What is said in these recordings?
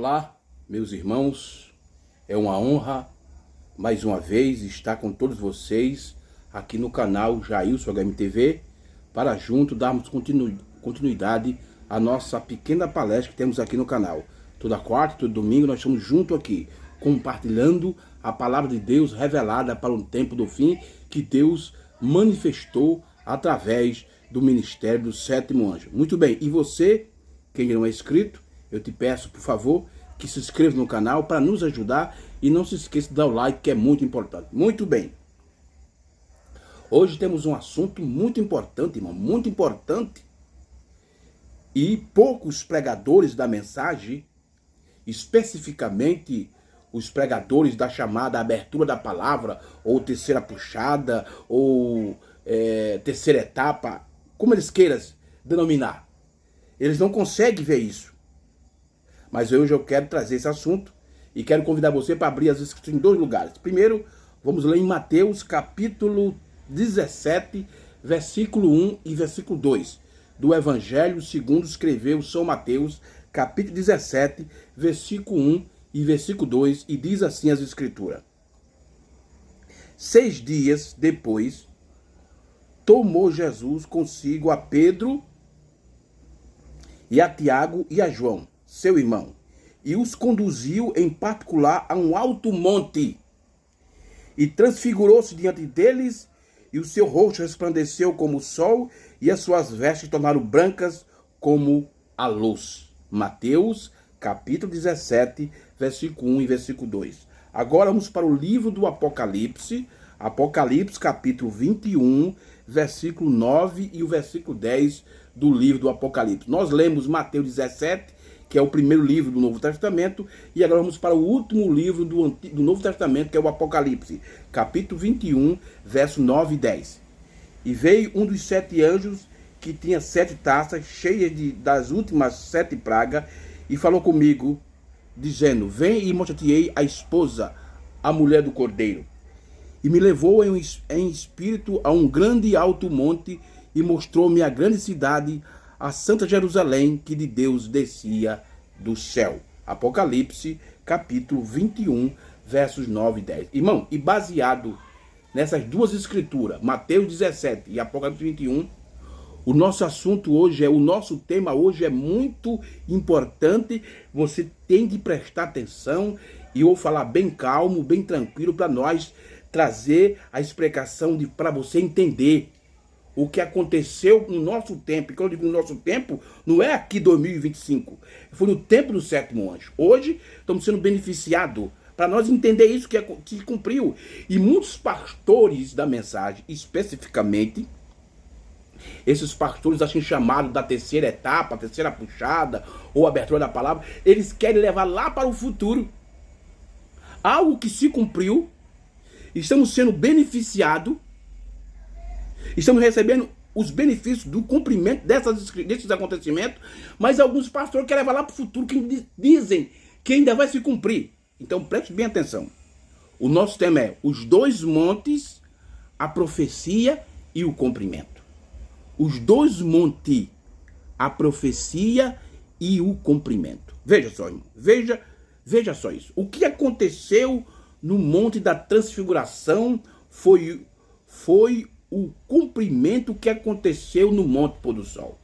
Olá, meus irmãos, é uma honra mais uma vez estar com todos vocês aqui no canal Jailson HMTV para junto darmos continuidade à nossa pequena palestra que temos aqui no canal. Toda quarta, todo domingo nós estamos juntos aqui, compartilhando a palavra de Deus revelada para um tempo do fim que Deus manifestou através do ministério do sétimo anjo. Muito bem, e você, quem não é inscrito, eu te peço, por favor, que se inscreva no canal para nos ajudar e não se esqueça de dar o like, que é muito importante. Muito bem. Hoje temos um assunto muito importante, irmão, muito importante. E poucos pregadores da mensagem, especificamente os pregadores da chamada abertura da palavra, ou terceira puxada, ou terceira etapa, como eles queiram denominar, eles não conseguem ver isso. Mas hoje eu quero trazer esse assunto e quero convidar você para abrir as escrituras em dois lugares. Primeiro, vamos ler em Mateus capítulo 17, versículo 1 e versículo 2, do Evangelho segundo escreveu São Mateus, capítulo 17, versículo 1 e versículo 2, e diz assim as escrituras: 6 dias depois, tomou Jesus consigo a Pedro e a Tiago e a João, seu irmão, e os conduziu em particular a um alto monte, e transfigurou-se diante deles, e o seu rosto resplandeceu como o sol, e as suas vestes tornaram brancas como a luz. Mateus, capítulo 17, versículo 1 e versículo 2. Agora vamos para o livro do Apocalipse, Apocalipse, capítulo 21, versículo 9 e o versículo 10 do livro do Apocalipse. Nós lemos Mateus 17, que é o primeiro livro do Novo Testamento, e agora vamos para o último livro do Novo Testamento, que é o Apocalipse, capítulo 21, verso 9 e 10. E veio um dos 7 anjos, que tinha 7 taças cheias das últimas 7 pragas, e falou comigo, dizendo: vem e mostrar-te-ei a esposa, a mulher do Cordeiro. E me levou em espírito a um grande e alto monte, e mostrou-me a grande cidade, a Santa Jerusalém, que de Deus descia do céu. Apocalipse, capítulo 21, versos 9 e 10. Irmão, e baseado nessas duas escrituras, Mateus 17 e Apocalipse 21, o nosso assunto hoje, o nosso tema hoje é muito importante. Você tem de prestar atenção, e eu vou falar bem calmo, bem tranquilo, para nós trazer a explicação para você entender o que aconteceu no nosso tempo. E quando eu digo no nosso tempo, não é aqui 2025. Foi no tempo do sétimo anjo. Hoje estamos sendo beneficiados para nós entender isso que cumpriu. E muitos pastores da mensagem, especificamente, esses pastores assim chamados da terceira etapa, terceira puxada, ou abertura da palavra, eles querem levar lá para o futuro algo que se cumpriu. Estamos sendo beneficiados, estamos recebendo os benefícios do cumprimento desses acontecimentos, mas alguns pastores querem levar lá para o futuro, que dizem que ainda vai se cumprir. Então preste bem atenção. O nosso tema é os dois montes, a profecia e o cumprimento. Os dois montes, a profecia e o cumprimento. Veja só, irmão, veja só isso. O que aconteceu no Monte da Transfiguração foi o cumprimento que aconteceu no Monte Pôr do Sol.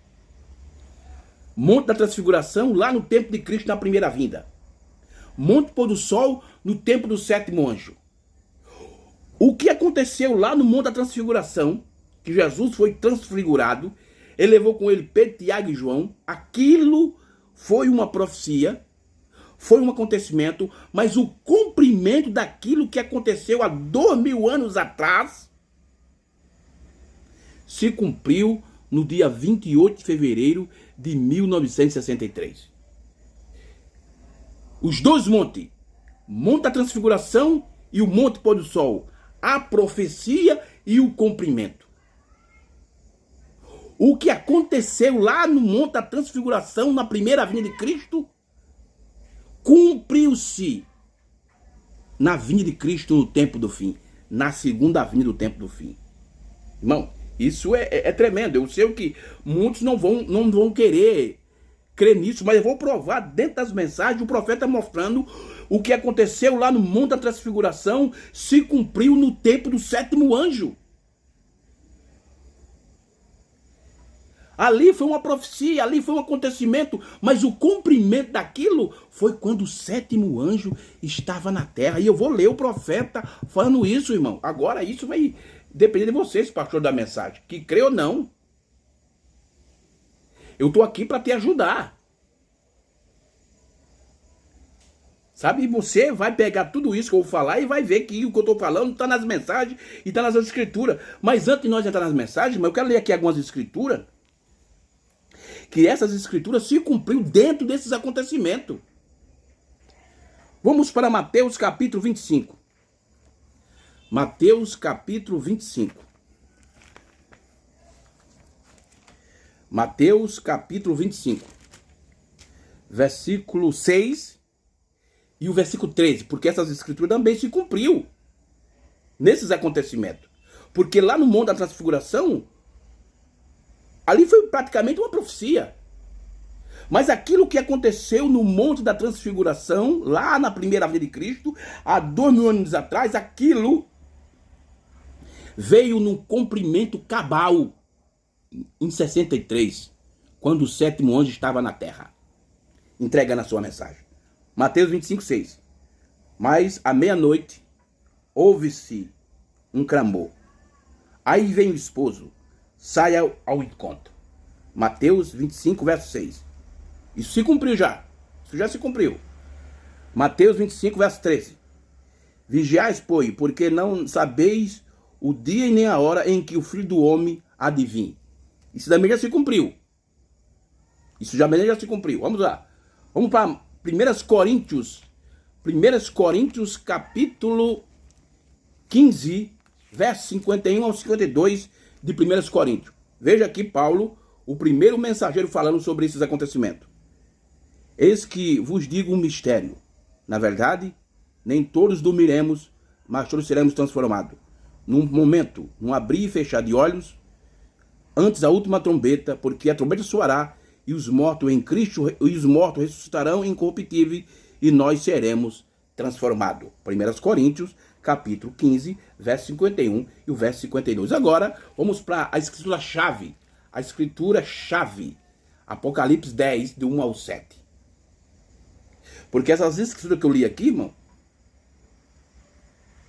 Monte da Transfiguração lá no tempo de Cristo, na primeira vinda. Monte Pôr do Sol no tempo do sétimo anjo. O que aconteceu lá no Monte da Transfiguração, que Jesus foi transfigurado, ele levou com ele Pedro, Tiago e João, aquilo foi uma profecia, foi um acontecimento, mas o cumprimento daquilo que aconteceu há 2000 anos atrás se cumpriu no dia 28 de fevereiro de 1963. Os dois montes, Monte da Transfiguração e o Monte Pôr do Sol, a profecia e o cumprimento. O que aconteceu lá no Monte da Transfiguração, na primeira vinda de Cristo, cumpriu-se na vinda de Cristo no tempo do fim, na segunda vinda do tempo do fim. Irmão, isso é tremendo. Eu sei que muitos não vão querer crer nisso, mas eu vou provar dentro das mensagens, o profeta mostrando o que aconteceu lá no Monte da Transfiguração se cumpriu no tempo do sétimo anjo. Ali foi uma profecia, ali foi um acontecimento, mas o cumprimento daquilo foi quando o sétimo anjo estava na terra. E eu vou ler o profeta falando isso, irmão. Agora isso vai depender de vocês, pastor da mensagem, que crê ou não. Eu estou aqui para te ajudar. Sabe, você vai pegar tudo isso que eu vou falar e vai ver que o que eu estou falando está nas mensagens e está nas escrituras. Mas antes de nós entrar nas mensagens, eu quero ler aqui algumas escrituras, que essas escrituras se cumpriu dentro desses acontecimentos. Vamos para Mateus capítulo 25. Mateus capítulo 25. Mateus capítulo 25. Versículo 6 e o versículo 13. Porque essas escrituras também se cumpriu nesses acontecimentos. Porque lá no Monte da Transfiguração, ali foi praticamente uma profecia. Mas aquilo que aconteceu no Monte da Transfiguração, lá na primeira vinda de Cristo, há 2000 anos atrás, aquilo veio num cumprimento cabal em 63, quando o sétimo anjo estava na terra, entregando a sua mensagem. Mateus 25, 6. Mas à meia-noite ouve-se um clamor. Aí vem o esposo, saia ao encontro. Mateus 25, verso 6. Isso se cumpriu já. Isso já se cumpriu. Mateus 25, verso 13. Vigiais, pois, porque não sabeis o dia e nem a hora em que o Filho do Homem há de vir. Isso também já se cumpriu. Isso também já se cumpriu. Vamos lá. Vamos para 1 Coríntios. 1 Coríntios, capítulo 15, verso 51 ao 52 de 1 Coríntios. Veja aqui Paulo, o primeiro mensageiro, falando sobre esses acontecimentos. Eis que vos digo um mistério. Na verdade, nem todos dormiremos, mas todos seremos transformados. Num momento, num abrir e fechar de olhos, antes da última trombeta, porque a trombeta soará, e os mortos em Cristo, e os mortos ressuscitarão incorruptíveis, e nós seremos transformados. 1 Coríntios, capítulo 15, verso 51 e o verso 52. Agora, vamos para a escritura-chave. A escritura-chave. Apocalipse 10, do 1 ao 7. Porque essas escrituras que eu li aqui, irmão,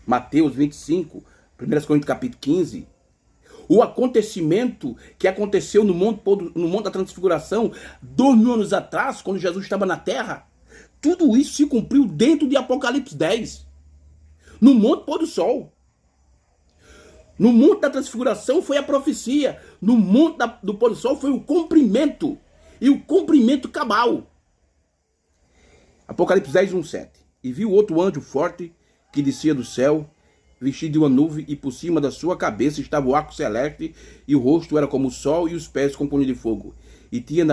Mateus 25, 1 Coríntios capítulo 15, o acontecimento que aconteceu no Monte da Transfiguração, 2000 anos atrás, quando Jesus estava na terra, tudo isso se cumpriu dentro de Apocalipse 10, no Monte Pôr do Sol. No Monte da Transfiguração foi a profecia, no Monte do Pôr do Sol foi o cumprimento, e o cumprimento cabal. Apocalipse 10, 1, 7. E viu outro anjo forte que descia do céu, vestido de uma nuvem, e por cima da sua cabeça estava o arco celeste, e o rosto era como o sol, e os pés como punho de fogo. E tinha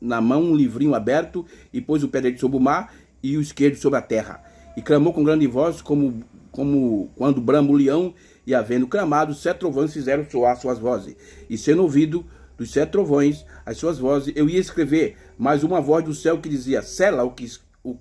na mão um livrinho aberto, e pôs o pé direito sobre o mar, e o esquerdo sobre a terra. E clamou com grande voz, como quando brama o leão, e havendo clamado, 7 trovões fizeram soar suas vozes. E sendo ouvido dos 7 trovões as suas vozes, eu ia escrever, mas uma voz do céu que dizia, sela o que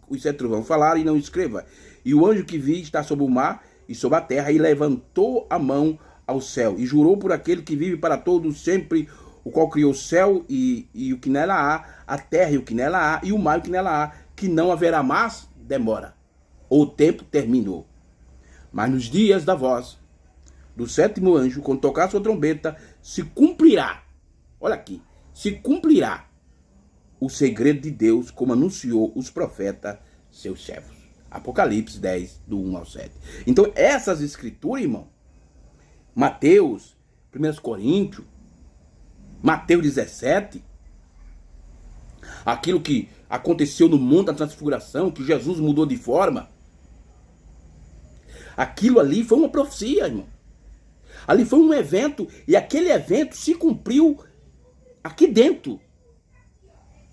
os 7 trovões falaram, e não escreva. E o anjo que vi está sobre o mar e sobre a terra, e levantou a mão ao céu, e jurou por aquele que vive para todos sempre, o qual criou o céu e o que nela há, a terra e o que nela há, e o mar e o que nela há, que não haverá mais demora. O tempo terminou. Mas nos dias da voz do 7º anjo, quando tocar a sua trombeta, se cumprirá, olha aqui, se cumprirá o segredo de Deus, como anunciou os profetas, seus servos. Apocalipse 10, do 1 ao 7. Então, essas escrituras, irmão, Mateus, 1 Coríntios, Mateus 17, aquilo que aconteceu no Monte da Transfiguração, que Jesus mudou de forma, aquilo ali foi uma profecia, irmão. Ali foi um evento, e aquele evento se cumpriu aqui dentro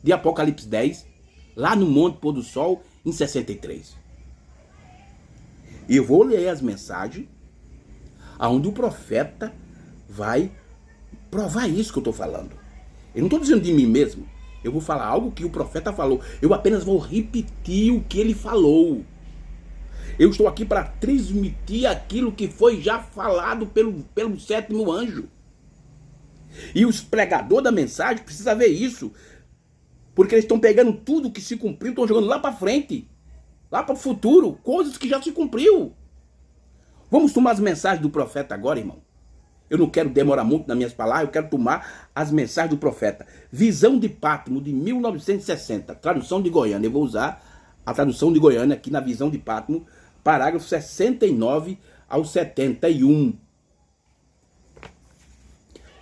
de Apocalipse 10, lá no Monte Pôr do Sol, em 63. E eu vou ler as mensagens onde o profeta vai provar isso que eu estou falando. Eu não estou dizendo de mim mesmo. Eu vou falar algo que o profeta falou. Eu apenas vou repetir o que ele falou. Eu estou aqui para transmitir aquilo que foi já falado pelo sétimo anjo. E os pregadores da mensagem precisam ver isso. Porque eles estão pegando tudo que se cumpriu, estão jogando lá para frente. Lá para o futuro. Coisas que já se cumpriu. Vamos tomar as mensagens do profeta agora, irmão. Eu não quero demorar muito nas minhas palavras, eu quero tomar as mensagens do profeta. Visão de Pátimo, de 1960, tradução de Goiânia. Eu vou usar a tradução de Goiânia aqui na Visão de Pátimo, parágrafo 69 ao 71.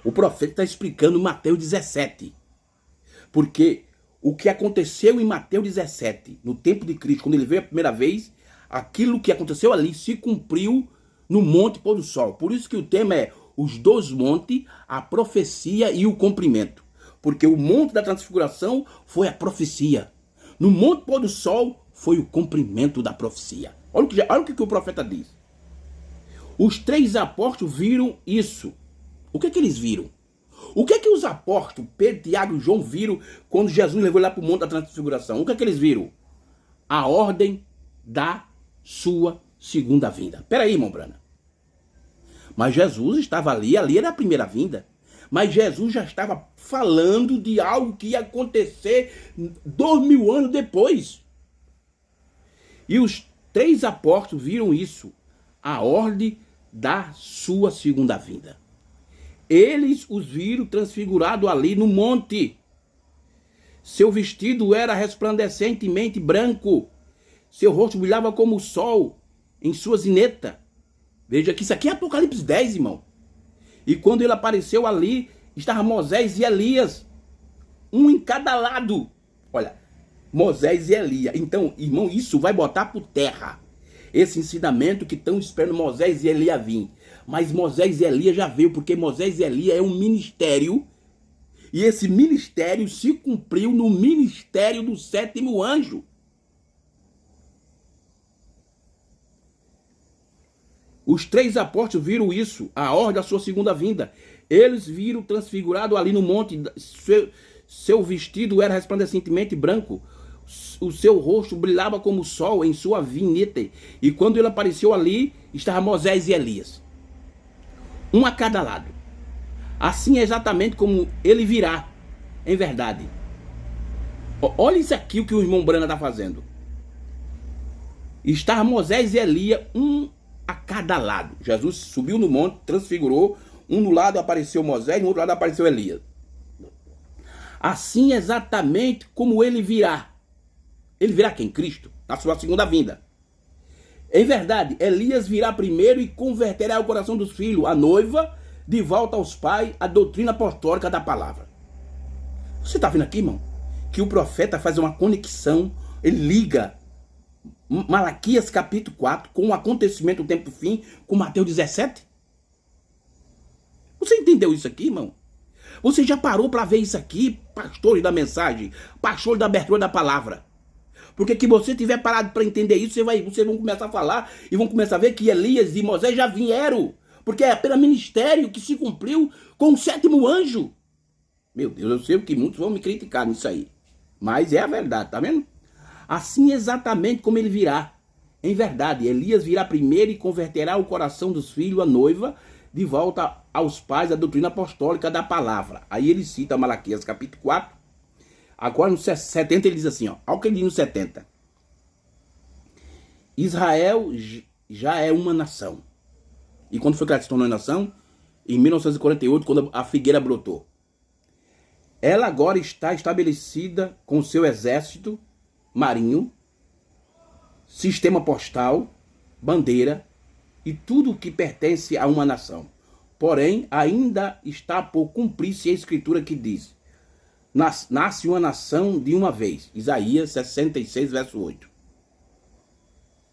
O profeta está explicando em Mateus 17. Porque o que aconteceu em Mateus 17, no tempo de Cristo, quando ele veio a primeira vez, aquilo que aconteceu ali se cumpriu no Monte Pôr do Sol. Por isso que o tema é os dois montes, a profecia e o cumprimento. Porque o monte da transfiguração foi a profecia. No Monte Pôr do Sol foi o cumprimento da profecia. Olha o que o profeta diz. Os 3 apóstolos viram isso. O que eles viram? O que os apóstolos, Pedro, Tiago e João, viram quando Jesus levou lá para o Monte da Transfiguração? O que eles viram? A ordem da sua segunda vinda. Peraí, irmão Brana. Mas Jesus estava ali era a primeira vinda. Mas Jesus já estava falando de algo que ia acontecer 2000 anos depois. E os 3 apóstolos viram isso, a ordem da sua segunda vinda. Eles os viram transfigurados ali no monte. Seu vestido era resplandecentemente branco. Seu rosto brilhava como o sol em sua zineta. Veja que isso aqui é Apocalipse 10, irmão. E quando ele apareceu ali, estavam Moisés e Elias, um em cada lado. Olha, Moisés e Elias. Então, irmão, isso vai botar por terra esse ensinamento que estão esperando Moisés e Elias vir. Mas Moisés e Elias já veio, porque Moisés e Elias é um ministério. E esse ministério se cumpriu no ministério do sétimo anjo. Os 3 apóstolos viram isso, a ordem da sua segunda vinda. Eles viram transfigurado ali no monte, seu vestido era resplandecentemente branco, o seu rosto brilhava como o sol em sua vinheta. E quando ele apareceu ali, estavam Moisés e Elias, um a cada lado. Assim é exatamente como ele virá, em verdade. Olha isso aqui o que o irmão Brana está fazendo. Estavam Moisés e Elias, um a cada lado. Jesus subiu no monte, transfigurou. Um no lado apareceu Moisés, no outro lado apareceu Elias. Assim exatamente como ele virá. Ele virá quem? Cristo, na sua segunda vinda. Em verdade, Elias virá primeiro e converterá o coração dos filhos, a noiva, de volta aos pais, a doutrina apostólica da palavra. Você está vendo aqui, irmão? Que o profeta faz uma conexão, ele liga Malaquias capítulo 4 com o acontecimento do tempo do fim, com Mateus 17. Você entendeu isso aqui, irmão? Você já parou para ver isso aqui, pastores da mensagem, pastores da abertura da palavra? Porque que você tiver parado para entender isso, vocês vão começar a falar e vão começar a ver que Elias e Moisés já vieram. Porque é apenas ministério que se cumpriu com o sétimo anjo. Meu Deus, eu sei que muitos vão me criticar nisso aí. Mas é a verdade, tá vendo? Assim exatamente como ele virá. Em verdade, Elias virá primeiro e converterá o coração dos filhos, a noiva, de volta aos pais, a doutrina apostólica da palavra. Aí ele cita Malaquias capítulo 4. Agora no 70 ele diz assim, ó. Olha o que ele diz no 70. Israel já é uma nação. E quando foi que ela se tornou nação? Em 1948, quando a figueira brotou. Ela agora está estabelecida com seu exército marinho, sistema postal, bandeira e tudo que pertence a uma nação. Porém, ainda está por cumprir-se a escritura que diz: nasce uma nação de uma vez. Isaías 66, verso 8.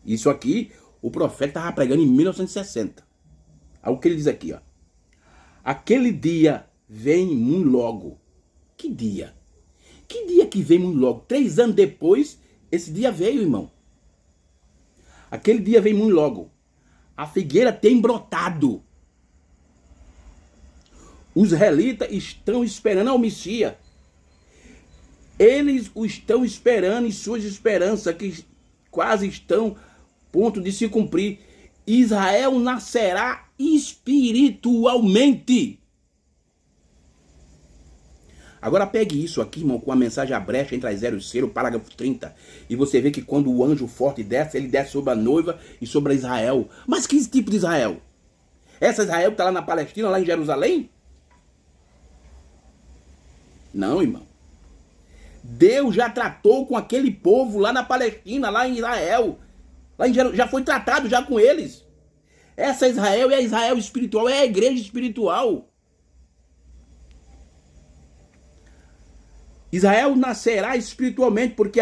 Isso aqui, o profeta estava pregando em 1960. Olha o que ele diz aqui, ó. Aquele dia vem muito logo. Que dia? Que dia que vem muito logo? 3 anos depois, esse dia veio, irmão. Aquele dia vem muito logo. A figueira tem brotado. Os israelitas estão esperando ao Messias. Eles o estão esperando, e suas esperanças que quase estão a ponto de se cumprir. Israel nascerá espiritualmente. Agora pegue isso aqui, irmão, com a mensagem a brecha entre as 0 e 0, parágrafo 30. E você vê que quando o anjo forte desce, ele desce sobre a noiva e sobre Israel. Mas que tipo de Israel? Essa Israel que está lá na Palestina, lá em Jerusalém? Não, irmão. Deus já tratou com aquele povo lá na Palestina, lá em Israel. Lá em Jerusalém, já foi tratado já com eles. Essa Israel é a Israel espiritual, é a igreja espiritual. Israel nascerá espiritualmente porque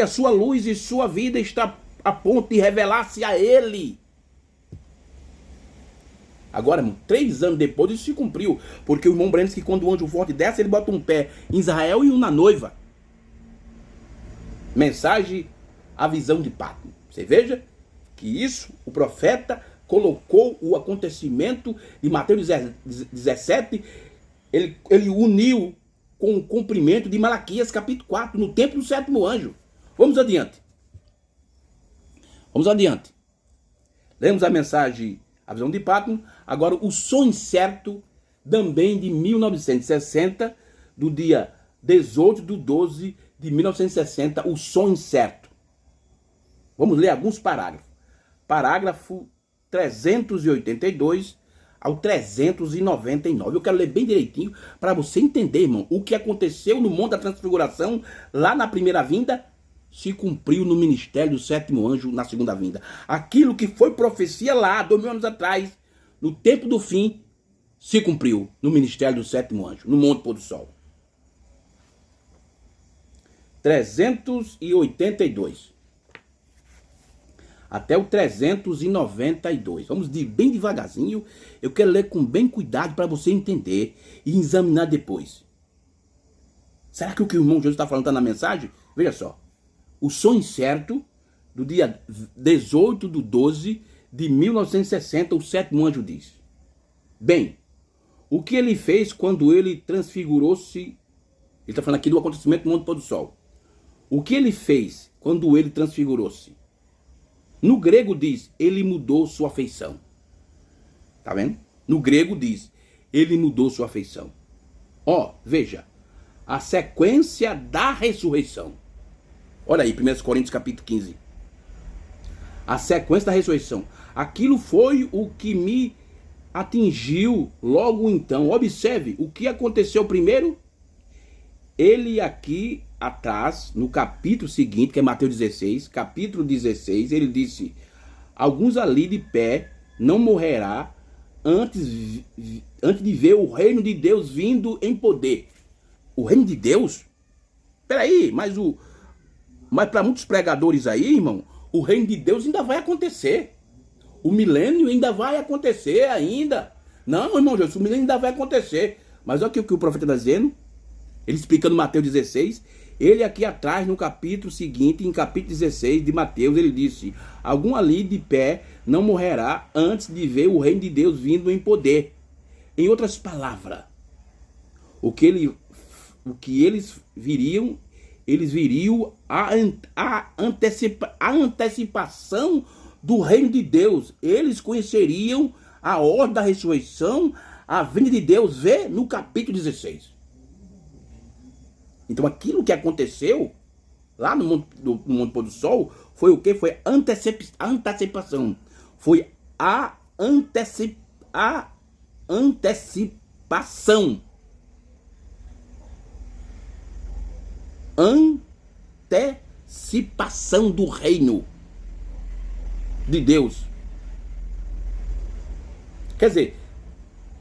a sua luz e sua vida está a ponto de revelar-se a ele. Agora, irmão, 3 anos depois isso se cumpriu, porque o irmão Breno disse que quando o anjo forte desce, ele bota um pé em Israel e um na noiva. Mensagem, a visão de Patmos. Você veja que isso, o profeta colocou o acontecimento de Mateus 17, ele uniu com o cumprimento de Malaquias capítulo 4, no tempo do 7º anjo. Vamos adiante. Vamos adiante. Lemos a mensagem, a visão de Patmos. Agora o sonho certo, também de 1960, do dia 18/12 de 1960, o sonho certo. Vamos ler alguns parágrafos. Parágrafo 382 ao 399. Eu quero ler bem direitinho para você entender, irmão, o que aconteceu no Monte da Transfiguração lá na primeira vinda se cumpriu no ministério do 7º anjo na segunda vinda. Aquilo que foi profecia lá 2000 anos atrás, no tempo do fim, se cumpriu no ministério do 7º anjo, no Monte Pôr do Sol. 382 até o 392. Vamos bem devagarzinho. Eu quero ler com bem cuidado para você entender e examinar depois. Será que o que o irmão Jesus está falando está na mensagem? Veja só. O sonho certo do dia 18/12 de 1960, o 7º anjo diz: bem, o que ele fez quando ele transfigurou-se? Ele está falando aqui do acontecimento do Monte Pôr do Sol. O que ele fez quando ele transfigurou-se? No grego diz, ele mudou sua feição. Tá vendo? No grego diz, ele mudou sua feição. Ó, veja, a sequência da ressurreição. Olha aí, 1 Coríntios capítulo 15. A sequência da ressurreição. Aquilo foi o que me atingiu logo então. Observe o que aconteceu primeiro. Ele aqui atrás, no capítulo seguinte, que é Mateus 16, capítulo 16, ele disse: alguns ali de pé não morrerá antes de ver o reino de Deus vindo em poder. O reino de Deus? Peraí, mas para muitos pregadores aí, irmão, o reino de Deus ainda vai acontecer. O milênio ainda vai acontecer ainda. Não, irmão Jesus, o milênio ainda vai acontecer. Mas olha o que o profeta está dizendo. Ele explicando Mateus 16, ele aqui atrás no capítulo seguinte, em capítulo 16 de Mateus, ele disse: algum ali de pé não morrerá antes de ver o reino de Deus vindo em poder. Em outras palavras, o que eles viriam a antecipação do reino de Deus. Eles conheceriam a ordem da ressurreição, a vinda de Deus, vê no capítulo 16. Então aquilo que aconteceu lá no Monte Pôr do Sol foi o que? Foi a antecipação. Foi a antecipação. Antecipação do reino de Deus. Quer dizer,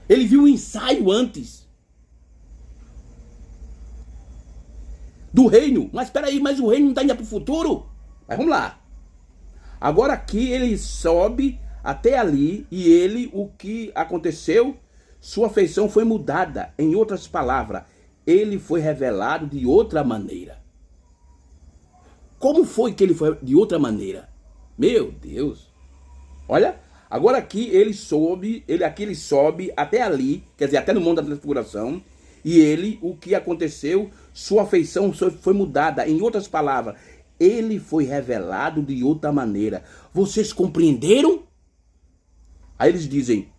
ele viu um ensaio antes do reino. Mas espera aí, mas o reino não está indo para o futuro? Mas vamos lá. Agora aqui ele sobe até ali e o que aconteceu? Sua feição foi mudada. Em outras palavras, ele foi revelado de outra maneira. Como foi que ele foi de outra maneira? Meu Deus. Olha, agora aqui ele sobe até ali, quer dizer, até no Monte da Transfiguração, E ele, o que aconteceu? Sua feição foi mudada. Em outras palavras, ele foi revelado de outra maneira. Vocês compreenderam? Aí eles dizem,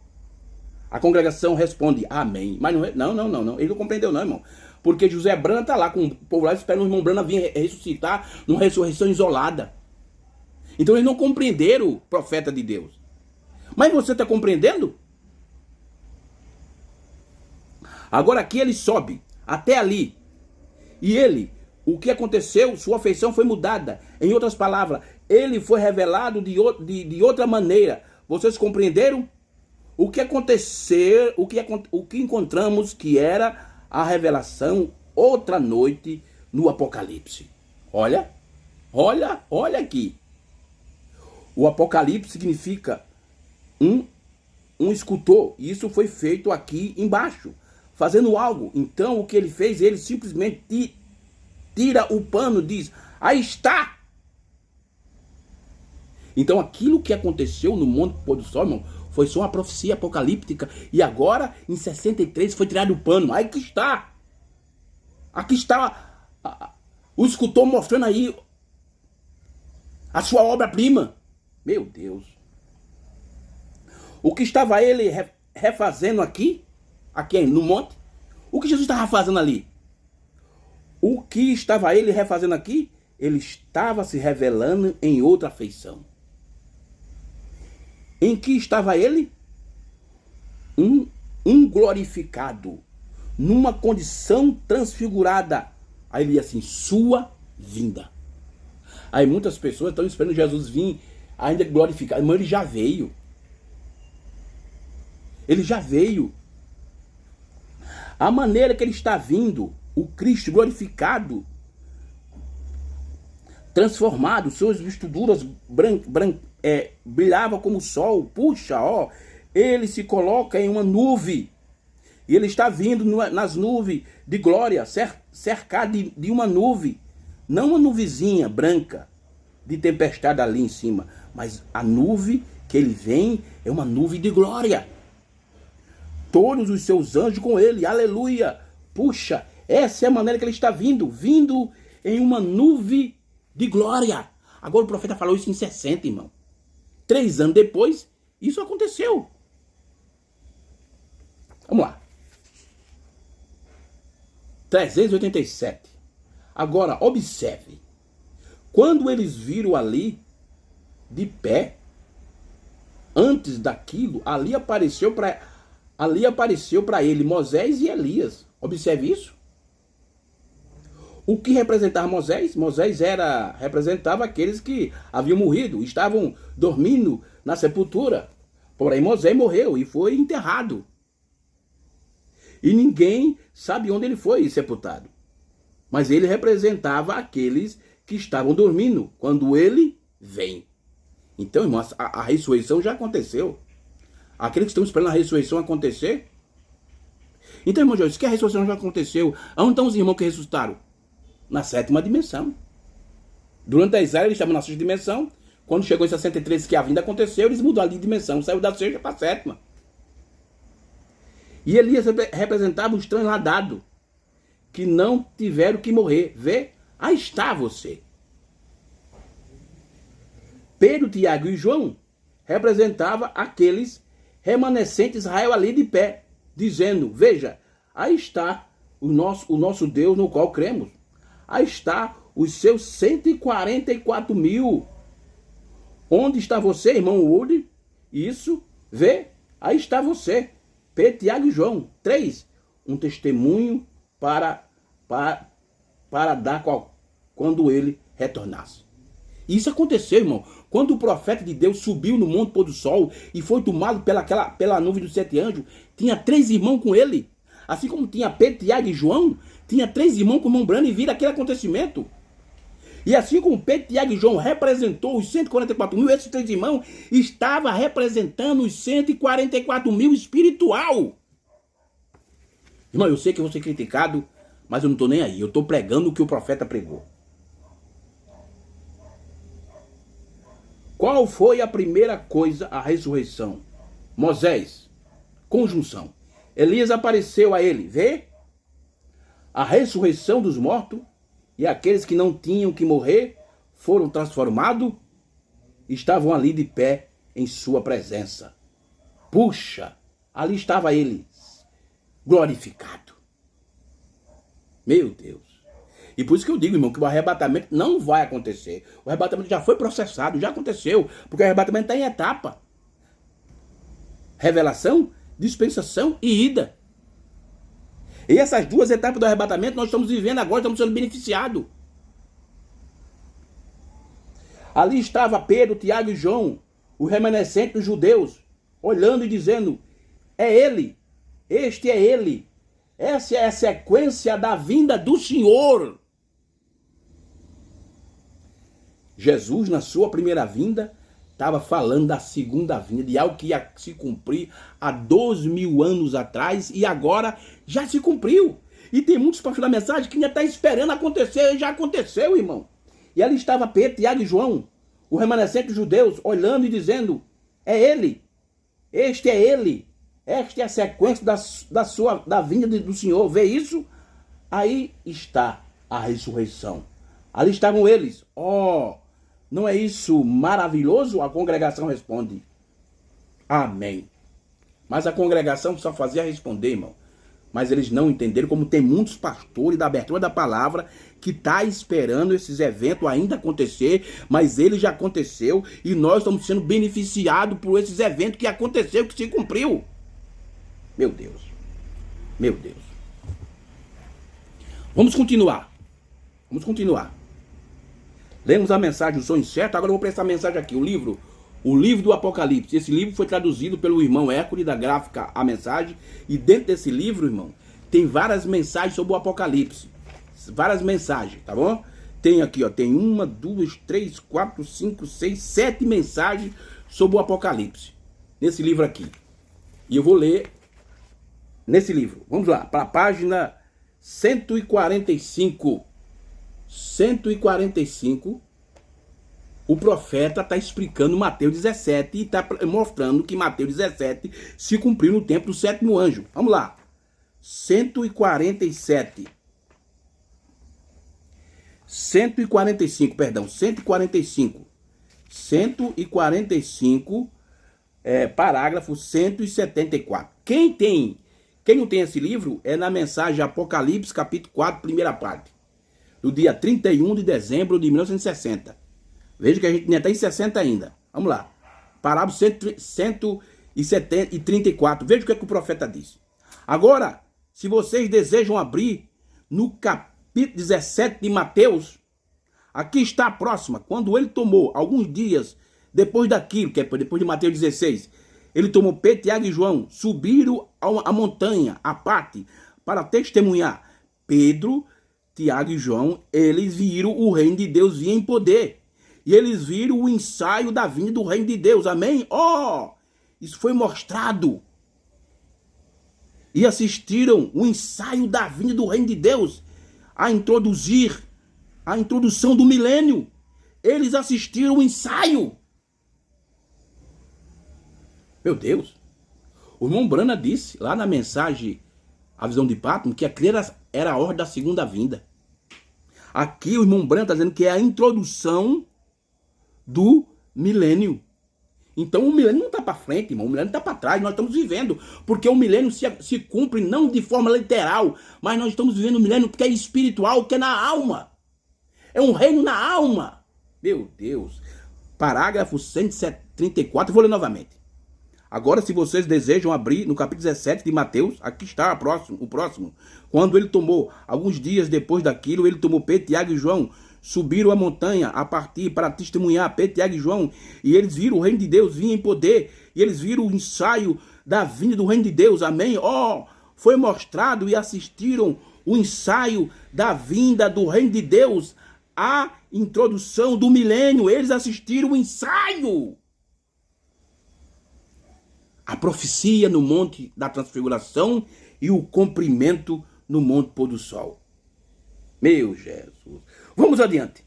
a congregação responde, amém. Mas não. Ele não compreendeu não, irmão. Porque José Brana está lá com o povo lá, esperando o irmão Brana vir ressuscitar numa ressurreição isolada. Então eles não compreenderam o profeta de Deus. Mas você está compreendendo? Agora aqui ele sobe, até ali. E ele, o que aconteceu? Sua feição foi mudada. Em outras palavras, ele foi revelado de outra maneira. Vocês compreenderam? O que aconteceu, o que encontramos que era a revelação outra noite no Apocalipse. Olha aqui. O Apocalipse significa um escultor. E isso foi feito aqui embaixo, fazendo algo. Então o que ele fez? Ele simplesmente tira o pano, diz, aí está. Então aquilo que aconteceu no Monte Pôr do Sol, irmão, foi só uma profecia apocalíptica. E agora, em 63, foi tirado o pano. Aí que está. Aqui está o escultor mostrando aí a sua obra-prima. Meu Deus. O que estava ele refazendo aqui no monte? O que Jesus estava fazendo ali? O que estava ele refazendo aqui? Ele estava se revelando em outra feição. Em que estava ele? Um glorificado, numa condição transfigurada. Aí ele diz assim, sua vinda. Aí muitas pessoas estão esperando Jesus vir ainda glorificado, mas ele já veio. Ele já veio. A maneira que ele está vindo, o Cristo glorificado, transformado, suas vestiduras brilhavam como o sol. Puxa, ó, ele se coloca em uma nuvem. E ele está vindo nas nuvens de glória, cercado de uma nuvem. Não uma nuvezinha branca de tempestade ali em cima, mas a nuvem que ele vem é uma nuvem de glória. Todos os seus anjos com ele, aleluia. Puxa, essa é a maneira que ele está vindo em uma nuvem de glória. Agora o profeta falou isso em 60, irmão. 3 anos depois, isso aconteceu. Vamos lá. 387. Agora, observe. Quando eles viram ali, de pé, antes daquilo, ali apareceu para ele Moisés e Elias. Observe isso. O que representava Moisés? Moisés representava aqueles que haviam morrido, estavam dormindo na sepultura. Porém, Moisés morreu e foi enterrado. E ninguém sabe onde ele foi sepultado. Mas ele representava aqueles que estavam dormindo quando ele vem. Então, irmãos, a ressurreição já aconteceu. Aqueles que estão esperando a ressurreição acontecer. Então, irmão Jorge, que a ressurreição já aconteceu. Onde estão os irmãos que ressuscitaram? Na 7ª dimensão. Durante a Israel eles estavam na 6ª dimensão. Quando chegou em 63 que a vinda aconteceu, eles mudaram de dimensão. Saiu da 6ª para a 7ª. E Elias representava os transladados, que não tiveram que morrer. Vê? Aí está você. Pedro, Tiago e João representava aqueles remanescentes de Israel ali de pé, dizendo, veja, aí está o nosso Deus no qual cremos. Aí está os seus 144 mil. Onde está você, irmão Woody? Isso, vê, aí está você. Pedro, Tiago e João. 3. Um testemunho para dar quando ele retornasse. Isso aconteceu, irmão. Quando o profeta de Deus subiu no Monte Pôr do Sol e foi tomado pela nuvem dos 7 anjos, tinha 3 irmãos com ele. Assim como tinha Pedro, Tiago e João, tinha 3 irmãos com mão branca e viram aquele acontecimento. E assim como Pedro, Tiago e João representou os 144 mil, esses 3 irmãos estavam representando os 144 mil espiritual. Irmão, eu sei que eu vou ser criticado, mas eu não estou nem aí. Eu estou pregando o que o profeta pregou. Qual foi a primeira coisa? A ressurreição. Moisés, conjunção. Elias apareceu a ele, vê? a ressurreição dos mortos, e aqueles que não tinham que morrer foram transformados, estavam ali de pé em sua presença. Puxa, ali estava ele, glorificado. Meu Deus. E por isso que eu digo, irmão, que o arrebatamento não vai acontecer. O arrebatamento já foi processado, já aconteceu, porque o arrebatamento está em etapa. Revelação, dispensação e ida. E essas duas etapas do arrebatamento nós estamos vivendo agora, estamos sendo beneficiados. Ali estava Pedro, Tiago e João, o remanescente dos judeus, olhando e dizendo: é ele, este é ele, essa é a sequência da vinda do Senhor. Jesus, na sua primeira vinda, estava falando da segunda vinda, de algo que ia se cumprir há 2.000 anos atrás e agora já se cumpriu. E tem muitos pastores da mensagem que ainda estão esperando acontecer, e já aconteceu, irmão. E ali estava Pedro, Tiago e João, o remanescente dos judeus, olhando e dizendo: é ele, este é ele, esta é a sequência da vinda do Senhor. Vê isso? Aí está a ressurreição. Ali estavam eles. Não é isso maravilhoso? A congregação responde: amém. Mas a congregação só fazia responder, irmão. Mas eles não entenderam, como tem muitos pastores da abertura da palavra que tá esperando esses eventos ainda acontecer, mas ele já aconteceu e nós estamos sendo beneficiados por esses eventos que aconteceu, que se cumpriu. Meu Deus. Meu Deus. Vamos continuar. Lemos a mensagem, o sonho certo. Agora eu vou prestar a mensagem aqui. O livro do Apocalipse. Esse livro foi traduzido pelo irmão Hércules, da gráfica A Mensagem. E dentro desse livro, irmão, tem várias mensagens sobre o Apocalipse. Várias mensagens, tá bom? Tem aqui, ó, tem 1, 2, 3, 4, 5, 6, 7 mensagens sobre o Apocalipse. Nesse livro aqui. E eu vou ler nesse livro. Vamos lá, para a página 145. 145, o profeta está explicando Mateus 17 e está mostrando que Mateus 17 se cumpriu no tempo do sétimo anjo. Vamos lá. 145, perdão, 145. 145, parágrafo 174. Quem não tem esse livro é na mensagem Apocalipse, capítulo 4, primeira parte. Do dia 31 de dezembro de 1960. Veja que a gente ainda está em 60 ainda. Vamos lá. Parágrafo 134. Veja o que o profeta disse. Agora, se vocês desejam abrir no capítulo 17 de Mateus, aqui está a próxima. Quando ele tomou, alguns dias depois daquilo, que é depois de Mateus 16, ele tomou Pedro, Tiago e João, subiram a montanha, a parte, para testemunhar. Pedro, Tiago e João, eles viram o reino de Deus vir em poder. E eles viram o ensaio da vinda do reino de Deus. Amém? Isso foi mostrado. E assistiram o ensaio da vinda do reino de Deus. A introdução do milênio. Eles assistiram o ensaio. Meu Deus. O irmão Brana disse lá na mensagem A Visão de Patmos que aquilo era a ordem da segunda vinda. Aqui o irmão Branco está dizendo que é a introdução do milênio. Então o milênio não está para frente, irmão. O milênio está para trás. Nós estamos vivendo. Porque o milênio se cumpre não de forma literal. Mas nós estamos vivendo o milênio que é espiritual, que é na alma. É um reino na alma. Meu Deus. Parágrafo 134. Vou ler novamente. Agora, se vocês desejam abrir no capítulo 17 de Mateus, aqui está o próximo. Quando ele tomou, alguns dias depois daquilo, ele tomou Pedro, Tiago e João, subiram a montanha a partir para testemunhar Pedro, Tiago e João, e eles viram o reino de Deus vir em poder, e eles viram o ensaio da vinda do reino de Deus, amém? Foi mostrado e assistiram o ensaio da vinda do reino de Deus, a introdução do milênio, eles assistiram o ensaio. A profecia no Monte da Transfiguração e o cumprimento no Monte Pôr do Sol. Meu Jesus. Vamos adiante.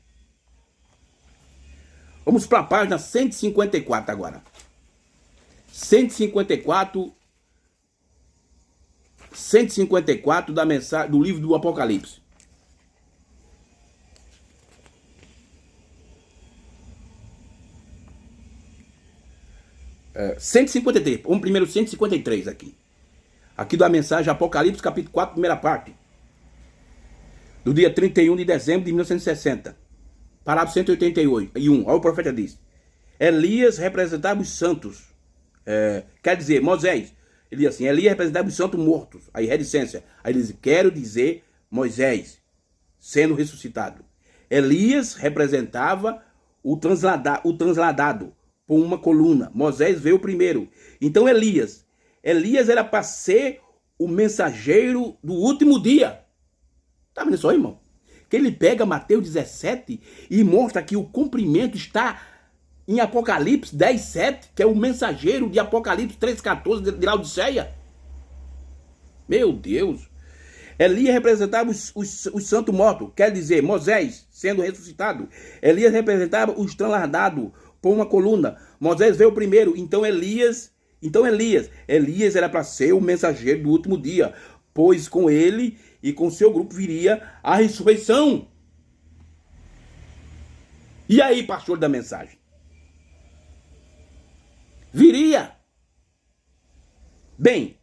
Vamos para a página 154 agora. 154, 154 da mensagem do livro do Apocalipse. 153, vamos primeiro 153 aqui. Aqui da mensagem Apocalipse, capítulo 4, primeira parte. Do dia 31 de dezembro de 1960. Parágrafo 181. Olha o profeta diz. Elias representava os santos. Quer dizer, Moisés. Ele diz assim, Elias representava os santos mortos. Aí, reticência. Aí ele diz, quero dizer Moisés, sendo ressuscitado. Elias representava o transladado por uma coluna. Moisés veio primeiro. Então Elias era para ser o mensageiro do último dia. Tá vendo só, irmão? Que ele pega Mateus 17 e mostra que o cumprimento está em Apocalipse 10:7, que é o mensageiro de Apocalipse 3:14 de Laodiceia. Meu Deus. Elias representava os santos mortos, quer dizer, Moisés sendo ressuscitado. Elias representava os translardados por uma coluna. Moisés veio primeiro, então Elias era para ser o mensageiro do último dia, pois com ele e com seu grupo viria a ressurreição. E aí, pastor da mensagem? Viria. Bem,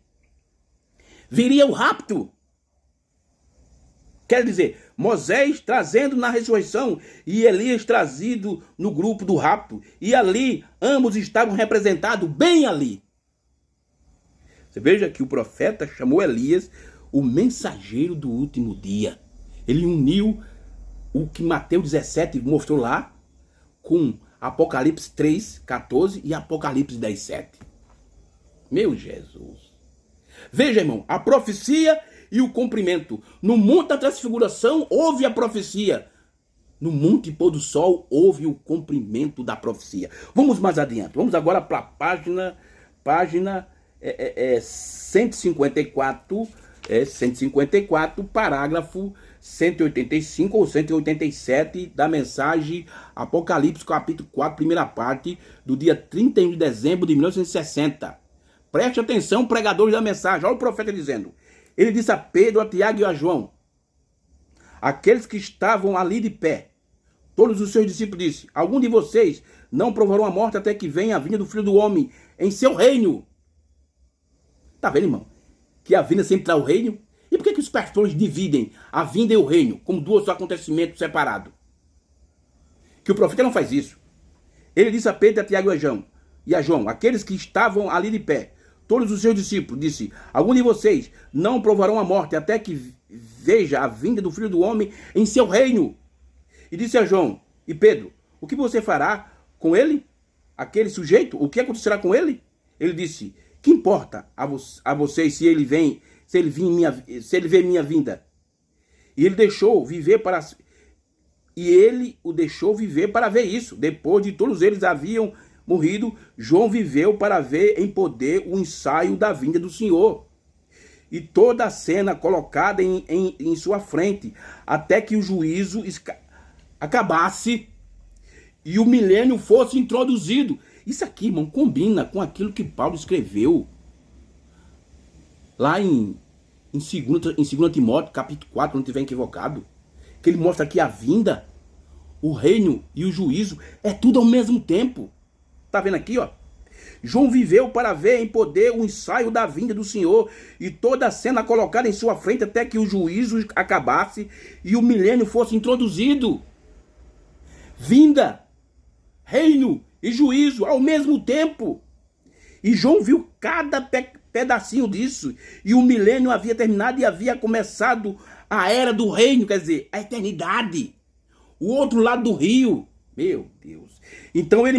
viria o rapto. Quer dizer, Moisés trazendo na ressurreição e Elias trazido no grupo do rapto. E ali, ambos estavam representados bem ali. Você veja que o profeta chamou Elias o mensageiro do último dia. Ele uniu o que Mateus 17 mostrou lá com Apocalipse 3:14 e Apocalipse 10:7. Meu Jesus. Veja, irmão, a profecia e o cumprimento. No monte da transfiguração houve a profecia. No monte pôr do sol houve o cumprimento da profecia. Vamos mais adiante. Vamos agora para a página 154, 154, parágrafo 185 ou 187 da mensagem Apocalipse, capítulo 4, primeira parte, do dia 31 de dezembro de 1960. Preste atenção, pregadores da mensagem. Olha o profeta dizendo. Ele disse a Pedro, a Tiago e a João, aqueles que estavam ali de pé, todos os seus discípulos disse, algum de vocês não provarão a morte até que venha a vinda do Filho do Homem em seu reino. Tá vendo, irmão? Que a vinda sempre traz o reino. E por que os pastores dividem a vinda e o reino como dois acontecimentos separados? Que o profeta não faz isso. Ele disse a Pedro, a Tiago e a João, aqueles que estavam ali de pé, todos os seus discípulos, disse, algum de vocês não provarão a morte até que veja a vinda do Filho do Homem em seu reino. E disse a João e Pedro, o que você fará com ele? Aquele sujeito, o que acontecerá com ele? Ele disse, que importa a vocês se ele vê minha vinda? E ele o deixou viver para ver isso. Depois de todos eles haviam morrido, João viveu para ver em poder o ensaio da vinda do Senhor. E toda a cena colocada em sua frente, até que o juízo acabasse e o milênio fosse introduzido. Isso aqui, irmão, combina com aquilo que Paulo escreveu lá em 2 Timóteo, capítulo 4, não estiver equivocado. Que ele mostra que a vinda, o reino e o juízo é tudo ao mesmo tempo. Tá vendo aqui, ó? João viveu para ver em poder o ensaio da vinda do Senhor e toda a cena colocada em sua frente até que o juízo acabasse e o milênio fosse introduzido. Vinda, reino e juízo ao mesmo tempo. E João viu cada pedacinho disso. E o milênio havia terminado e havia começado a era do reino, quer dizer, a eternidade. O outro lado do rio. Meu Deus. Então ele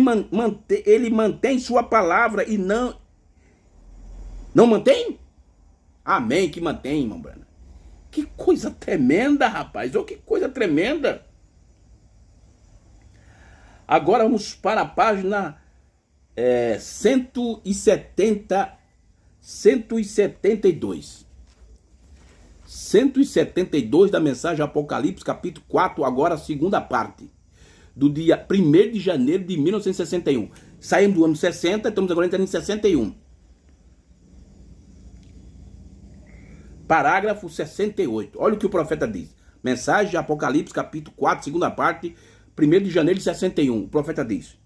mantém sua palavra e não mantém? Amém, que mantém, irmão Brana. Que coisa tremenda, rapaz. Oh, que coisa tremenda. Agora vamos para a página 172. 172 da mensagem Apocalipse, capítulo 4, agora a segunda parte. Do dia 1º de janeiro de 1961. Saímos do ano 60, estamos agora entrando em 61. Parágrafo 68. Olha o que o profeta diz. Mensagem de Apocalipse, capítulo 4, segunda parte, 1º de janeiro de 61. O profeta diz: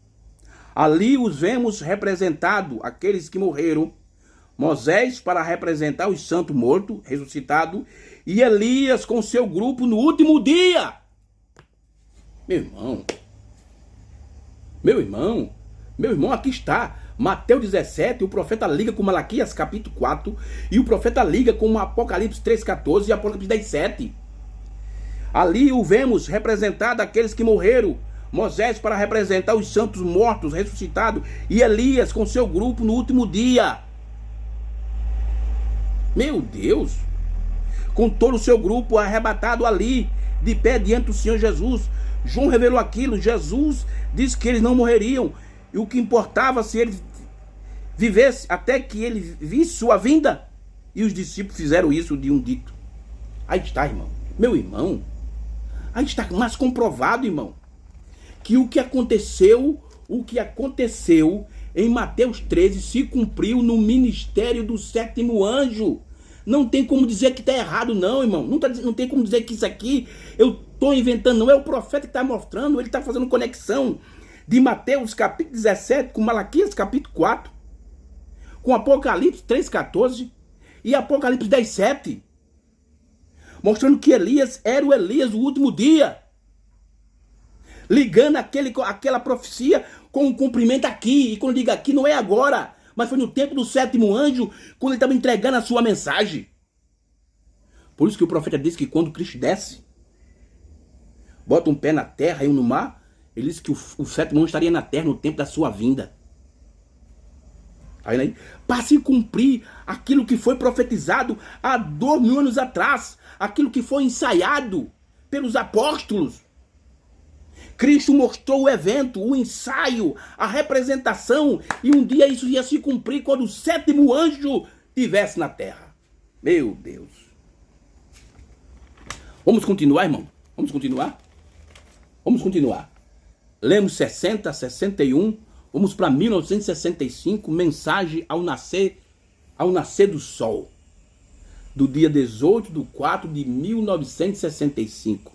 ali os vemos representado aqueles que morreram, Moisés para representar os santos mortos, ressuscitado, e Elias com seu grupo no último dia. Meu irmão, aqui está. Mateus 17, o profeta liga com Malaquias capítulo 4, e o profeta liga com Apocalipse 3,14 e Apocalipse 10,7. Ali o vemos representado aqueles que morreram, Moisés para representar os santos mortos, ressuscitados, e Elias com seu grupo no último dia. Meu Deus! Com todo o seu grupo arrebatado ali, de pé diante do Senhor Jesus. João revelou aquilo. Jesus disse que eles não morreriam, e o que importava se ele vivesse até que ele visse sua vinda. E os discípulos fizeram isso de um dito. Aí está, irmão. Meu irmão, aí está mais comprovado, irmão, que o que aconteceu em Mateus 13 se cumpriu no ministério do sétimo anjo. Não tem como dizer que está errado, não, irmão. Não tem como dizer que isso aqui eu estou inventando, não. É o profeta que está mostrando, ele está fazendo conexão de Mateus capítulo 17 com Malaquias capítulo 4, com Apocalipse 3,14 e Apocalipse 10,7. Mostrando que Elias era o Elias do último dia. Ligando aquela profecia com o cumprimento aqui. E quando diga aqui, não é agora, mas foi no tempo do sétimo anjo, quando ele estava entregando a sua mensagem. Por isso que o profeta disse que quando Cristo desce, bota um pé na terra e um no mar, ele disse que o sétimo anjo estaria na terra no tempo da sua vinda. Aí, para se cumprir aquilo que foi profetizado há 2000 anos atrás, aquilo que foi ensaiado pelos apóstolos. Cristo mostrou o evento, o ensaio, a representação, e um dia isso ia se cumprir quando o sétimo anjo estivesse na terra. Meu Deus. Vamos continuar, irmão? Vamos continuar? Vamos continuar. Lemos 60, 61, vamos para 1965, mensagem ao nascer do sol, do dia 18/4/1965.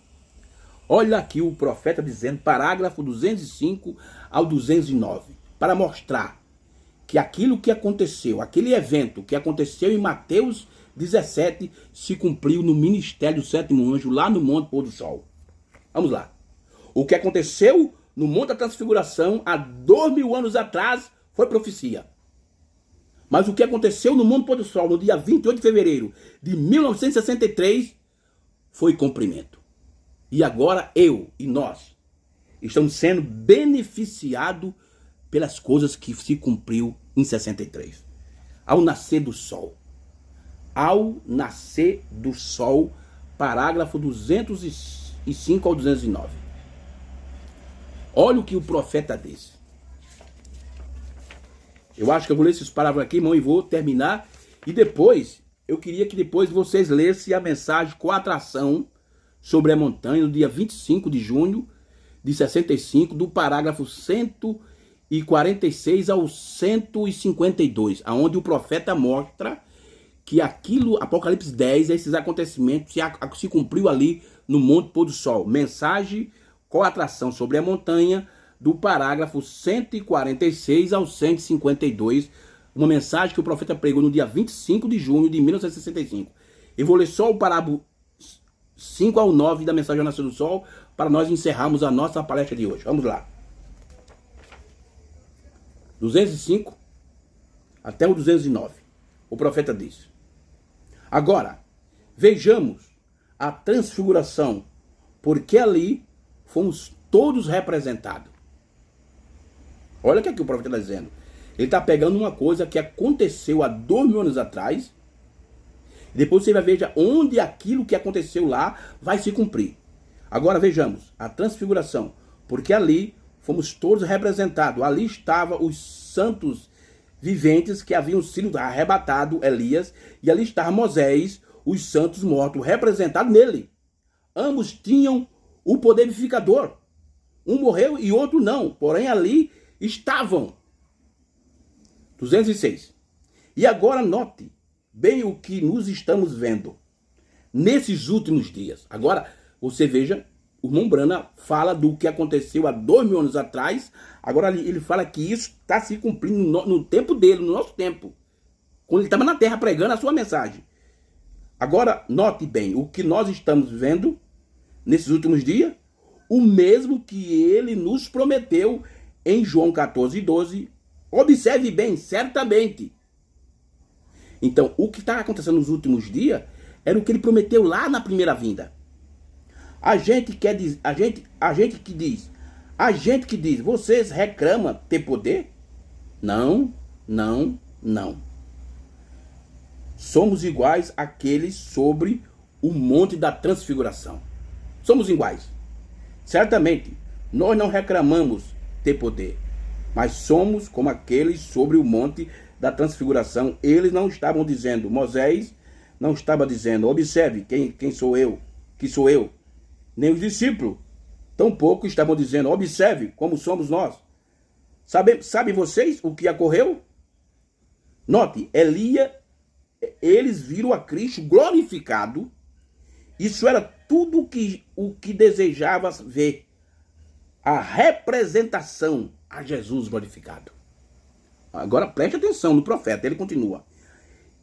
Olha aqui o profeta dizendo, parágrafo 205 ao 209, para mostrar que aquilo que aconteceu, aquele evento que aconteceu em Mateus 17, se cumpriu no ministério do sétimo anjo, lá no Monte Pôr do Sol. Vamos lá. O que aconteceu no Monte da Transfiguração há 2000 anos atrás foi profecia. Mas o que aconteceu no Monte Pôr do Sol no dia 28 de fevereiro de 1963 foi cumprimento. E agora eu e nós estamos sendo beneficiados pelas coisas que se cumpriu em 63. Ao nascer do sol. Ao nascer do sol, parágrafo 205 ao 209. Olha o que o profeta disse. Eu acho que eu vou ler esses parágrafos aqui, irmão, e vou terminar. E depois, eu queria que depois vocês lessem a mensagem com atração sobre a montanha, no dia 25 de junho de 65, do parágrafo 146 ao 152, aonde o profeta mostra que aquilo, Apocalipse 10, esses acontecimentos se cumpriu ali no Monte Pôr do Sol. Mensagem com atração sobre a montanha, do parágrafo 146 ao 152, uma mensagem que o profeta pregou no dia 25 de junho de 1965. Eu vou ler só o parágrafo 5 ao 9 da mensagem ao nascer do sol, para nós encerrarmos a nossa palestra de hoje. Vamos lá. 205 até o 209. O profeta diz: agora, vejamos a transfiguração, porque ali fomos todos representados. Olha o que, é que o profeta está dizendo. Ele está pegando uma coisa que aconteceu há 2000 anos atrás. Depois você vai ver onde aquilo que aconteceu lá vai se cumprir. Agora vejamos a transfiguração, porque ali fomos todos representados. Ali estavam os santos viventes que haviam sido arrebatados, Elias, e ali estava Moisés, os santos mortos, representados nele. Ambos tinham o poder vivificador. Um morreu e outro não, porém ali estavam. 206. E agora note, bem o que nos estamos vendo nesses últimos dias. Agora, você veja, o irmão Branham fala do que aconteceu há 2000 anos atrás. Agora ele fala que isso está se cumprindo no tempo dele, no nosso tempo. Quando ele estava na terra pregando a sua mensagem. Agora, note bem, o que nós estamos vendo nesses últimos dias, o mesmo que ele nos prometeu em João 14:12. Observe bem, certamente. Então, o que está acontecendo nos últimos dias era o que ele prometeu lá na primeira vinda. A gente que diz, vocês reclamam ter poder? Não, não, não. Somos iguais àqueles sobre o monte da transfiguração. Somos iguais. Certamente, nós não reclamamos ter poder, mas somos como aqueles sobre o monte da transfiguração. Eles não estavam dizendo, Moisés não estava dizendo, observe quem sou eu, que sou eu. Nem os discípulos, tampouco estavam dizendo, observe como somos nós. Sabe vocês o que ocorreu? Note, eles viram a Cristo glorificado. Isso era tudo o que desejava ver. A representação a Jesus glorificado. Agora preste atenção no profeta, ele continua.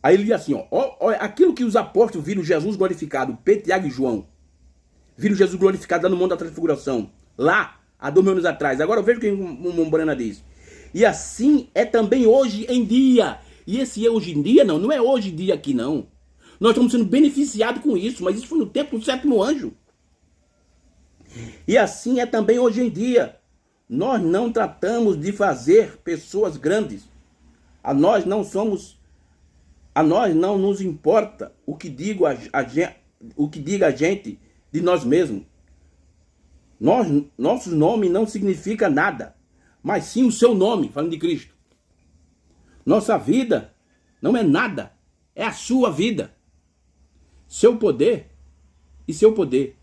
Aí ele diz assim, ó, aquilo que os apóstolos viram Jesus glorificado, Pedro, Tiago e João, viram Jesus glorificado lá no Monte da Transfiguração, lá, há 2000 anos atrás. Agora eu vejo o que o Branham diz. E assim é também hoje em dia. E esse é hoje em dia, não é hoje em dia aqui, não. Nós estamos sendo beneficiados com isso, mas isso foi no tempo do sétimo anjo. E assim é também hoje em dia. Nós não tratamos de fazer pessoas grandes. A nós não nos importa o que diga a gente de nós mesmos. Nosso nome não significa nada, mas sim o seu nome, falando de Cristo. Nossa vida não é nada, é a sua vida. Seu poder e seu poder.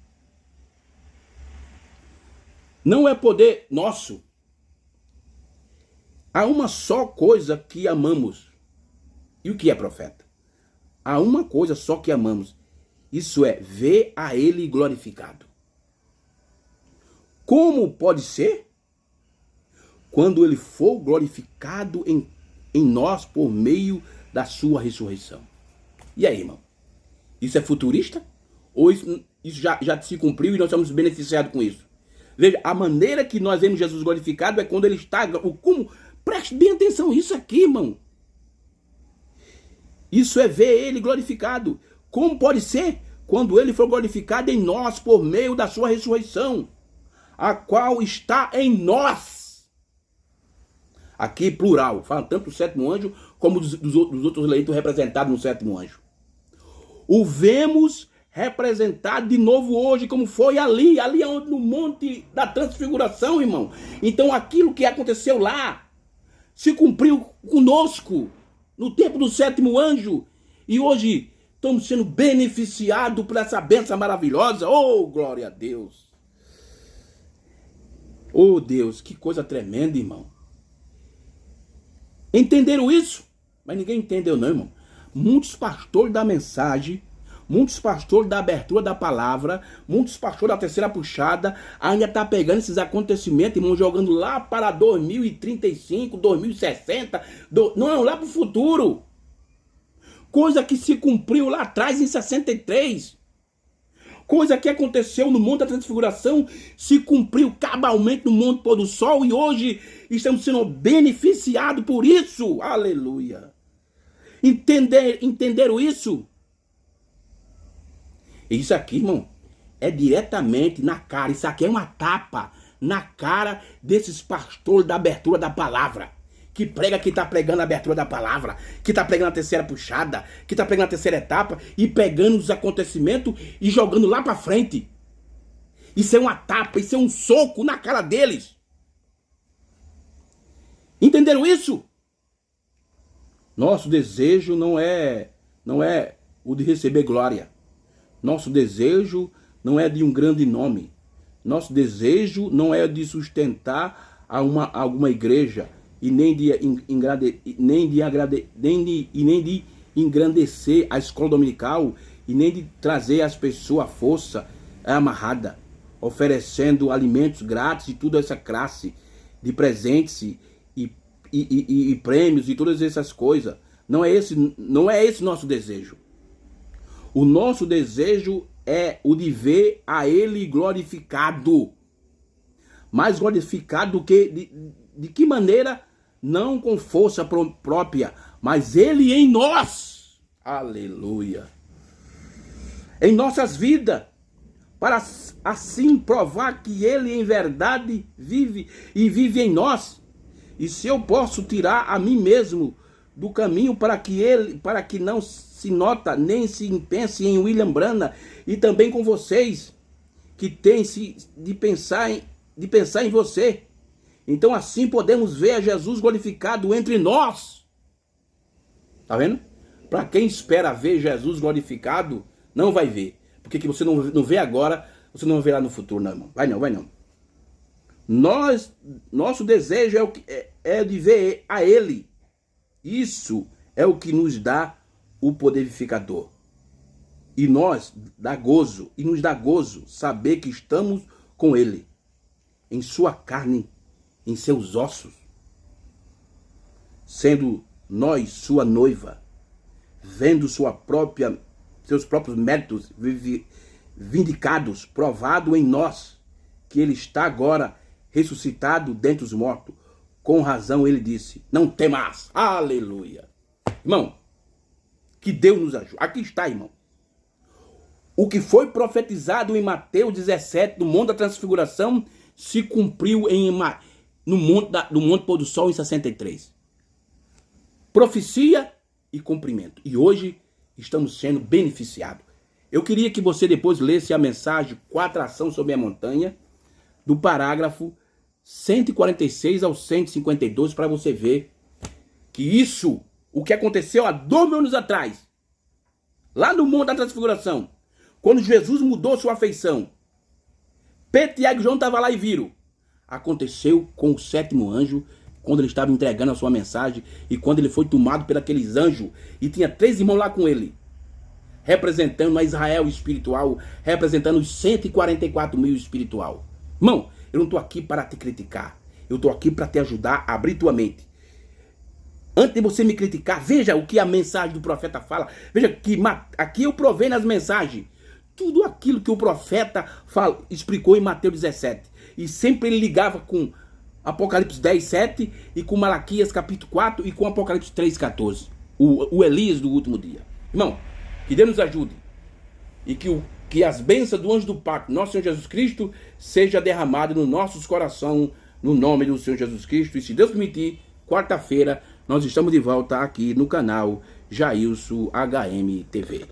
Não é poder nosso. Há uma só coisa que amamos. E o que é, profeta? Há uma coisa só que amamos. Isso é ver a ele glorificado. Como pode ser? Quando ele for glorificado em nós por meio da sua ressurreição. E aí, irmão? Isso é futurista? Ou isso já se cumpriu e nós estamos beneficiados com isso? Veja, a maneira que nós vemos Jesus glorificado é quando ele está... Preste bem atenção isso aqui, irmão. Isso é ver ele glorificado. Como pode ser? Quando ele for glorificado em nós por meio da sua ressurreição, a qual está em nós. Aqui plural, fala tanto do sétimo anjo como dos outros eleitos representados no sétimo anjo. O vemos representado de novo hoje, como foi ali no monte da transfiguração, irmão. Então aquilo que aconteceu lá se cumpriu conosco no tempo do sétimo anjo. E hoje estamos sendo beneficiados por essa bênção maravilhosa. Oh, glória a Deus. Oh, Deus, que coisa tremenda, irmão. Entenderam isso? Mas ninguém entendeu não, irmão. Muitos pastores da mensagem, muitos pastores da abertura da palavra, muitos pastores da terceira puxada, ainda tá pegando esses acontecimentos, irmão, jogando lá para 2035, 2060, não, lá para o futuro. Coisa que se cumpriu lá atrás em 63. Coisa que aconteceu no Monte da Transfiguração se cumpriu cabalmente no Monte Pôr do Sol e hoje estamos sendo beneficiados por isso. Aleluia. Entenderam isso? Isso aqui, irmão, é diretamente na cara. Isso aqui é uma tapa na cara desses pastores da abertura da palavra. Que prega, que está pregando a abertura da palavra, que está pregando a terceira puxada, que está pregando a terceira etapa e pegando os acontecimentos e jogando lá para frente. Isso é uma tapa, isso é um soco na cara deles. Entenderam isso? Nosso desejo não é o de receber glória. Nosso desejo não é de um grande nome. Nosso desejo não é de sustentar alguma igreja. E nem de engrandecer a escola dominical e nem de trazer às pessoas a força amarrada, oferecendo alimentos grátis e toda essa classe de presentes e prêmios e todas essas coisas. Não é esse nosso desejo. O nosso desejo é o de ver a Ele glorificado. Mais glorificado do que... De que maneira? Não com força própria, mas Ele em nós. Aleluia. Em nossas vidas. Para assim provar que Ele em verdade vive e vive em nós. E se eu posso tirar a mim mesmo do caminho para que não se nota nem se pense em William Branham e também com vocês que tem de pensar em você. Então assim podemos ver a Jesus glorificado entre nós. Tá vendo? Para quem espera ver Jesus glorificado, não vai ver. Porque que você não vê agora, você não vai ver lá no futuro, não, irmão. Vai não. Nosso desejo é de ver a Ele. Isso é o que nos dá o poder vivificador. E nos dá gozo saber que estamos com Ele, em sua carne, em seus ossos, sendo nós sua noiva, vendo seus próprios méritos vindicados, provado em nós, que Ele está agora ressuscitado dentre os mortos. Com razão ele disse, não temas. Aleluia. Irmão, que Deus nos ajude. Aqui está, irmão. O que foi profetizado em Mateus 17, no Monte da Transfiguração, se cumpriu no Monte Pôr do Sol em 63. Profecia e cumprimento. E hoje estamos sendo beneficiados. Eu queria que você depois lesse a mensagem 4 ações sobre a montanha, do parágrafo 146 ao 152, para você ver que isso, o que aconteceu há 2000 anos atrás, lá no Monte da Transfiguração, quando Jesus mudou sua afeição, Pedro, Tiago e João estavam lá e viram. Aconteceu com o 7º anjo, quando ele estava entregando a sua mensagem, e quando ele foi tomado por aqueles anjos, e tinha 3 irmãos lá com ele, representando a Israel espiritual, representando os 144 mil espiritual. Irmão, eu não estou aqui para te criticar. Eu estou aqui para te ajudar a abrir tua mente. Antes de você me criticar, veja o que a mensagem do profeta fala. Veja que aqui eu provei nas mensagens tudo aquilo que o profeta explicou em Mateus 17. E sempre ele ligava com Apocalipse 10, 7 e com Malaquias capítulo 4 e com Apocalipse 3, 14. O Elias do último dia. Irmão, que Deus nos ajude. E que as bênçãos do anjo do pacto, nosso Senhor Jesus Cristo, seja derramada nos nossos corações, no nome do Senhor Jesus Cristo. E se Deus permitir, quarta-feira, nós estamos de volta aqui no canal Jailson HM TV.